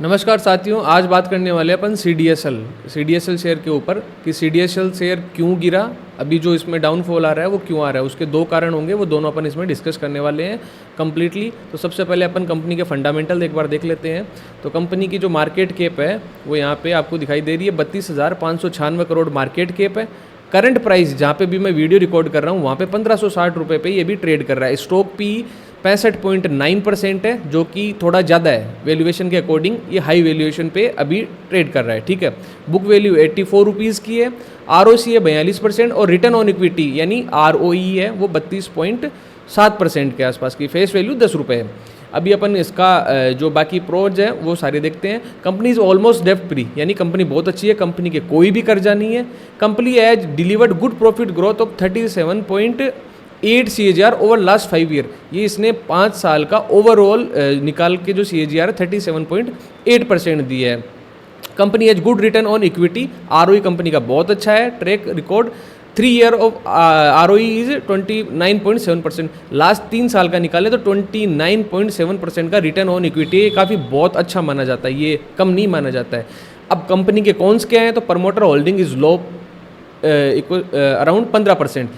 नमस्कार साथियों, आज बात करने वाले हैं अपन C D S L share के ऊपर कि C D S L share क्यों गिरा, अभी जो इसमें डाउनफॉल आ रहा है वो क्यों आ रहा है, उसके दो कारण होंगे, वो दोनों अपन इसमें डिस्कस करने वाले हैं कम्प्लीटली। तो सबसे पहले अपन कंपनी के फंडामेंटल एक बार देख लेते हैं। तो कंपनी की जो मार्केट कैप है वो यहाँ पे आपको दिखाई दे रही है, 32,596 करोड़ मार्केट कैप है। करंट प्राइस जहाँ पे भी मैं वीडियो रिकॉर्ड कर रहा हूँ वहाँ पे 1560 रुपये पे ये भी ट्रेड कर रहा है। स्टॉक पी 65.9% है, जो कि थोड़ा ज़्यादा है वैल्यूएशन के अकॉर्डिंग, ये हाई वैल्यूएशन पे अभी ट्रेड कर रहा है। ठीक है, बुक वैल्यू 84 रुपीज़ की है, ROC है 42% और रिटर्न ऑन इक्विटी यानी ROE है वो 32.7% के आसपास की। फेस वैल्यू 10 रुपये है। अभी अपन इसका जो बाकी प्रोज है वो सारे देखते हैं। कंपनी इज़ ऑलमोस्ट डेप्ट फ्री, यानी कंपनी बहुत अच्छी है, कंपनी के कोई भी कर्जा नहीं है। Company has delivered good profit growth of 37.8 CAGR over last 5 year. ये इसने 5 साल का ओवरऑल निकाल के जो CAGR है 37.8% दिया है। Company has good return on equity, ROE company का बहुत अच्छा है, track record 3 year of ROE is 29.7%। Last 3 साल का निकाले तो 29.7% का रिटर्न ऑन इक्विटी, ये काफ़ी बहुत अच्छा माना जाता है, ये कम नहीं माना जाता है। अब कंपनी के कॉन्स क्या हैं, तो promoter holding is low around 15%।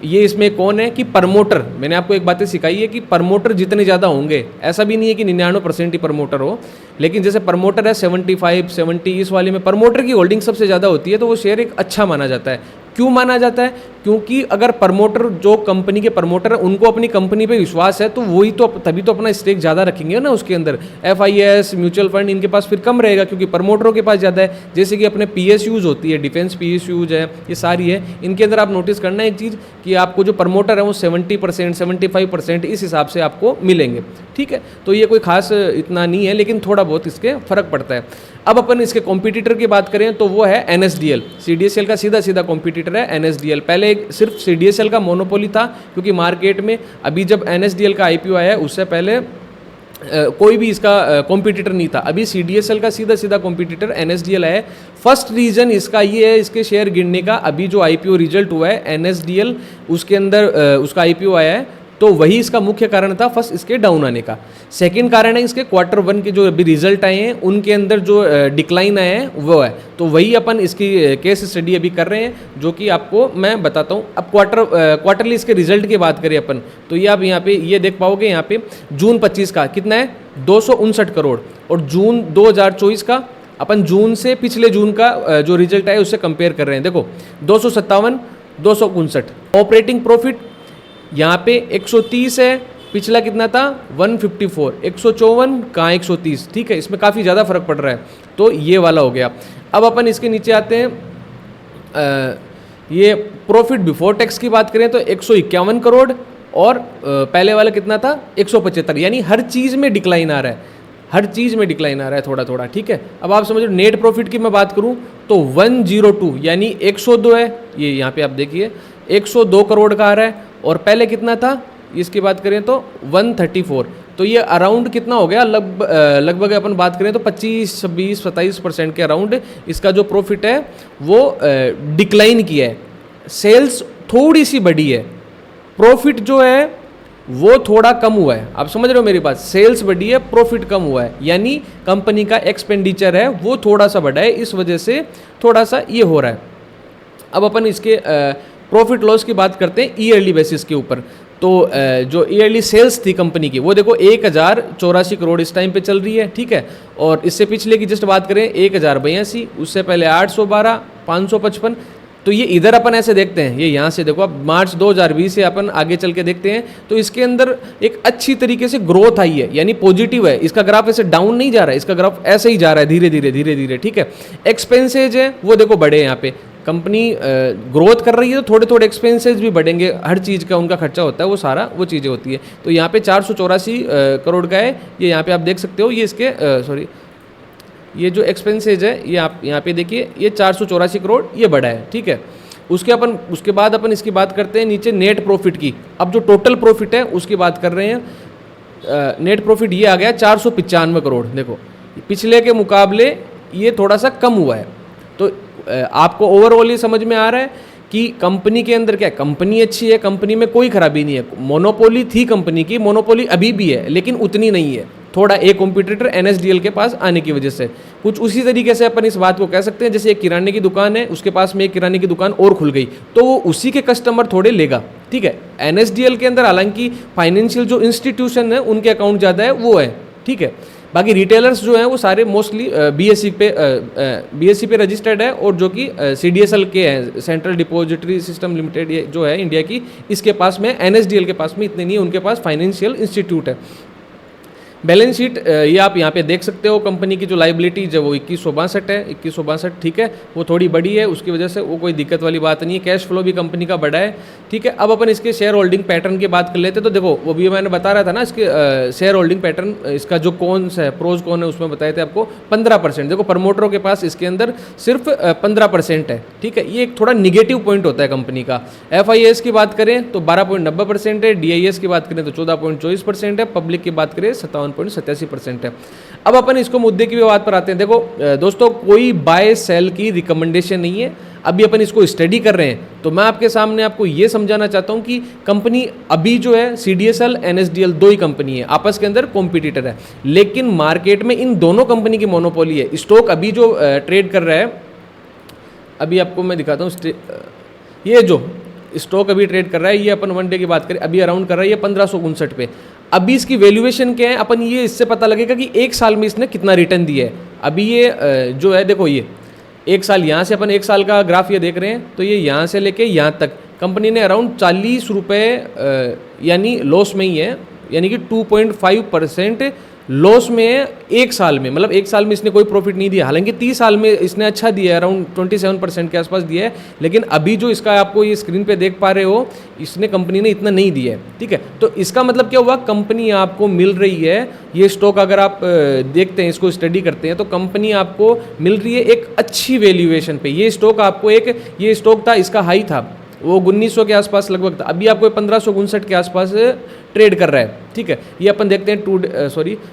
ये इसमें कौन है कि प्रमोटर, मैंने आपको एक बातें सिखाई है कि प्रमोटर जितने ज़्यादा होंगे, ऐसा भी नहीं है कि 99% ही प्रमोटर हो, लेकिन जैसे प्रमोटर है 75, 70, इस वाले में प्रमोटर की होल्डिंग सबसे ज़्यादा होती है, तो वो शेयर एक अच्छा माना जाता है। क्यों माना जाता है? क्योंकि अगर प्रमोटर, जो कंपनी के प्रमोटर है, उनको अपनी कंपनी पे विश्वास है, तो वही तो तभी तो अपना स्टेक ज़्यादा रखेंगे ना उसके अंदर। FIS, म्यूचुअल फंड, इनके पास फिर कम रहेगा क्योंकि प्रमोटरों के पास ज़्यादा है। जैसे कि अपने PSUs होती है, डिफेंस PSUs है, ये सारी है, इनके अंदर आप नोटिस करना एक चीज़ कि आपको जो प्रमोटर है वो 70%, 75% इस हिसाब से आपको मिलेंगे। ठीक है, तो ये कोई खास इतना नहीं है, लेकिन थोड़ा बहुत इसके फ़र्क पड़ता है। अब अपन इसके कॉम्पिटिटर की बात करें तो वो है NSDL। CDSL का सीधा सीधा कॉम्पिटिटर है NSDL। पहले सिर्फ CDSL का मोनोपोली था, क्योंकि मार्केट में अभी जब NSDL का IPO आया है उससे पहले कोई भी इसका कॉम्पिटिटर नहीं था। अभी CDSL का सीधा सीधा कॉम्पिटिटर NSDL है। फर्स्ट रीज़न इसका ये है, इसके शेयर गिरने का, अभी जो IPO रिजल्ट हुआ है NSDL, उसके अंदर उसका IPO आया है, तो वही इसका मुख्य कारण था फर्स्ट इसके डाउन आने का। सेकंड कारण है इसके Q1 के जो अभी रिजल्ट आए हैं उनके अंदर जो डिक्लाइन आए हैं वो है, तो वही अपन इसकी केस स्टडी अभी कर रहे हैं, जो कि आपको मैं बताता हूँ। अब क्वार्टरली इसके रिजल्ट की बात करें अपन, तो ये आप यहाँ पे ये देख पाओगे, यहाँ पे जून 25 का कितना है 259 करोड़, और जून 2024 का अपन जून से पिछले जून का जो रिजल्ट आया उससे कंपेयर कर रहे हैं। देखो 257, 259। ऑपरेटिंग प्रॉफिट यहाँ पे 130 है, पिछला कितना था 154, 154 कहाँ 130। ठीक है, इसमें काफ़ी ज़्यादा फर्क पड़ रहा है, तो ये वाला हो गया। अब अपन इसके नीचे आते हैं, ये प्रॉफिट बिफोर टैक्स की बात करें तो 151 करोड़, और पहले वाला कितना था 175, यानी हर चीज़ में डिक्लाइन आ रहा है, हर चीज़ में डिक्लाइन आ रहा है थोड़ा थोड़ा। ठीक है, अब आप समझो नेट प्रॉफिट की मैं बात करूं तो 102 यानी 102 है, ये यहाँ पे आप देखिए 102 करोड़ का आ रहा है, और पहले कितना था इसकी बात करें तो 134। तो ये अराउंड कितना हो गया, लगभग अपन बात करें तो 25, 26, 27% के अराउंड इसका जो प्रॉफिट है वो डिक्लाइन किया है। सेल्स थोड़ी सी बढ़ी है, प्रॉफिट जो है वो थोड़ा कम हुआ है। आप समझ रहे हो मेरी बात, सेल्स बढ़ी है, प्रॉफिट कम हुआ है, यानी कंपनी का एक्सपेंडिचर है वो थोड़ा सा बढ़ा है, इस वजह से थोड़ा सा ये हो रहा है। अब अपन इसके प्रॉफिट लॉस की बात करते हैं ईयरली बेसिस के ऊपर। तो जो ईयरली सेल्स थी कंपनी की वो देखो 1084 करोड़ इस टाइम पे चल रही है। ठीक है, और इससे पिछले की जस्ट बात करें 1082, उससे पहले 812, 555। तो ये इधर अपन ऐसे देखते हैं, ये यहाँ से देखो, अब मार्च 2020 से अपन आगे चल के देखते हैं तो इसके अंदर एक अच्छी तरीके से ग्रोथ आई है, यानी पॉजिटिव है। इसका ग्राफ ऐसे डाउन नहीं जा रहा है, इसका ग्राफ ऐसे ही जा रहा है धीरे धीरे धीरे धीरे। ठीक है, एक्सपेंसेज है वो देखो बड़े, यहाँ पे कंपनी ग्रोथ कर रही है तो थोड़े थोड़े एक्सपेंसेस भी बढ़ेंगे, हर चीज़ का उनका खर्चा होता है, वो सारा वो चीज़ें होती है। तो यहाँ पे 484 करोड़ का है, ये यहाँ पे आप देख सकते हो, ये इसके सॉरी ये जो एक्सपेंसेज है ये आप यहाँ पे देखिए, ये 484 करोड़ ये बढ़ा है। ठीक है, उसके बाद अपन इसकी बात करते हैं नीचे नेट प्रॉफिट की। अब जो टोटल प्रॉफिट है उसकी बात कर रहे हैं, नेट प्रॉफिट ये आ गया 495 करोड़। देखो पिछले के मुकाबले ये थोड़ा सा कम हुआ है, तो आपको ओवरऑल ये समझ में आ रहा है कि कंपनी के अंदर क्या, कंपनी अच्छी है, कंपनी में कोई खराबी नहीं है। मोनोपोली थी कंपनी की, मोनोपोली अभी भी है लेकिन उतनी नहीं है, थोड़ा एक कॉम्पिटिटर NSDL के पास आने की वजह से। कुछ उसी तरीके से अपन इस बात को कह सकते हैं, जैसे एक किराने की दुकान है, उसके पास में एक किराने की दुकान और खुल गई, तो वो उसी के कस्टमर थोड़े लेगा, ठीक है। NSDL के अंदर हालांकि फाइनेंशियल जो इंस्टीट्यूशन है उनके अकाउंट ज़्यादा है, वो है, ठीक है। बाकी रिटेलर्स जो हैं वो सारे मोस्टली BSE पे रजिस्टर्ड है, और जो कि CDSL के हैं, सेंट्रल डिपॉजिटरी सिस्टम लिमिटेड, ये जो है इंडिया की, इसके पास में, NSDL के पास में इतने नहीं है, उनके पास फाइनेंशियल इंस्टीट्यूट है। बैलेंस शीट ये आप यहाँ पे देख सकते हो, कंपनी की जो लाइबिलिटीज है वो 2162 है, 2162, ठीक है, वो थोड़ी बड़ी है, उसकी वजह से वो कोई दिक्कत वाली बात नहीं है। कैश फ्लो भी कंपनी का बड़ा है, ठीक है। अब अपन इसके शेयर होल्डिंग पैटर्न की बात कर लेते हैं। तो देखो, वो भी मैंने बता रहा था ना, इसके शेयर होल्डिंग पैटर्न, इसका जो कौन सा है, प्रोज कौन है, उसमें बताए थे आपको 15%। देखो, प्रमोटरों के पास इसके अंदर सिर्फ 15% है, ठीक है। ये एक थोड़ा निगेटिव पॉइंट होता है कंपनी का। FIS की बात करें तो 12.90% है, DIS की बात करें तो 14.24% है, पब्लिक की बात करें 57.87% है। अब अपन इसको मुद्दे की भी बात पर आते हैं। देखो दोस्तों, कोई बाय सेल की रिकमेंडेशन नहीं है, अभी अपन इसको स्टडी कर रहे हैं। तो मैं आपके सामने आपको ये समझाना चाहता हूँ कि कंपनी अभी जो है CDSL NSDL 2 ही कंपनी है, आपस के अंदर कॉम्पिटिटर है, लेकिन मार्केट में इन दोनों कंपनी की मोनोपोली है। स्टॉक अभी जो ट्रेड कर रहा है, अभी आपको मैं दिखाता हूँ, ये जो स्टॉक अभी ट्रेड कर रहा है, ये अपन 1 डे की बात करें, अभी अराउंड कर रहा है ये 1559 पे। अभी इसकी वैल्यूएशन क्या है, अपन ये इससे पता लगेगा कि एक साल में इसने कितना रिटर्न दिया है। अभी ये जो है, देखो ये एक साल, यहाँ से अपन एक साल का ग्राफ ये देख रहे हैं, तो ये यहाँ से लेके यहाँ तक कंपनी ने अराउंड 40 रुपये यानी लॉस में ही है, यानी कि 2.5% लॉस में है एक साल में। मतलब एक साल में इसने कोई प्रॉफिट नहीं दिया, हालांकि 30 साल में इसने अच्छा दिया है, अराउंड 27% के आसपास दिया है, लेकिन अभी जो इसका आपको ये स्क्रीन पे देख पा रहे हो, इसने कंपनी ने इतना नहीं दिया है, ठीक है। तो इसका मतलब क्या हुआ, कंपनी आपको मिल रही है, ये स्टॉक अगर आप देखते हैं, इसको स्टडी करते हैं, तो कंपनी आपको मिल रही है एक अच्छी वैल्यूएशन पे। ये स्टॉक आपको ये स्टॉक था, इसका हाई था वो 1900 के आसपास लगभग था, अभी आपको 1559 के आसपास ट्रेड कर रहा है, ठीक है। ये अपन देखते हैं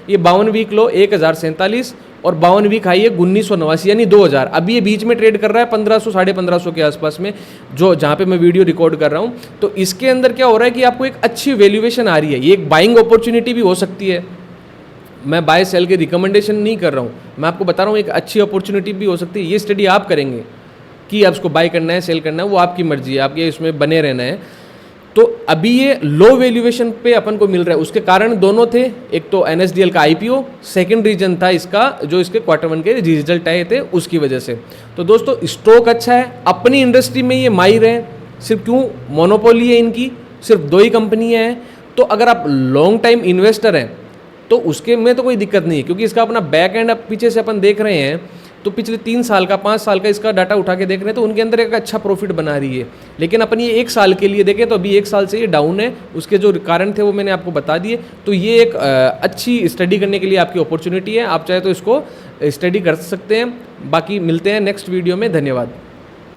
ये 52 वीक लो 1047, और 52 वीक हाई है 1989 यानी 2000। अभी ये बीच में ट्रेड कर रहा है 1500 साढ़े 1500 के आसपास में, जो जहाँ पे मैं वीडियो रिकॉर्ड कर रहा हूँ। तो इसके अंदर क्या हो रहा है कि आपको एक अच्छी वैल्यूएशन आ रही है, ये एक बाइंग अपॉर्चुनिटी भी हो सकती है। मैं बाय सेल की रिकमेंडेशन नहीं कर रहा हूँ, मैं आपको बता रहा हूँ एक अच्छी अपॉर्चुनिटी भी हो सकती है। ये स्टडी आप करेंगे कि आप उसको बाय करना है, सेल करना है, वो आपकी मर्जी है, आपके इसमें बने रहना है। तो अभी ये लो वैल्यूएशन पे अपन को मिल रहा है, उसके कारण दोनों थे, एक तो NSDL का IPO, सेकंड रीजन था इसका जो इसके Q1 के रिजल्ट आए थे उसकी वजह से। तो दोस्तों, स्टॉक अच्छा है, अपनी इंडस्ट्री में ये माहिर है, सिर्फ क्यों, मोनोपोली है इनकी, सिर्फ 2 ही कंपनियाँ हैं। तो अगर आप लॉन्ग टाइम इन्वेस्टर हैं तो उसके में तो कोई दिक्कत नहीं है, क्योंकि इसका अपना बैक एंड अब पीछे से अपन देख रहे हैं, तो पिछले 3 साल का 5 साल का इसका डाटा उठा के देख रहे हैं, तो उनके अंदर एक अच्छा प्रॉफिट बना रही है। लेकिन अपन ये 1 साल के लिए देखें तो अभी 1 साल से ये डाउन है, उसके जो कारण थे वो मैंने आपको बता दिए। तो ये एक अच्छी स्टडी करने के लिए आपकी अपॉर्चुनिटी है, आप चाहे तो इसको स्टडी कर सकते हैं। बाकी मिलते हैं नेक्स्ट वीडियो में, धन्यवाद।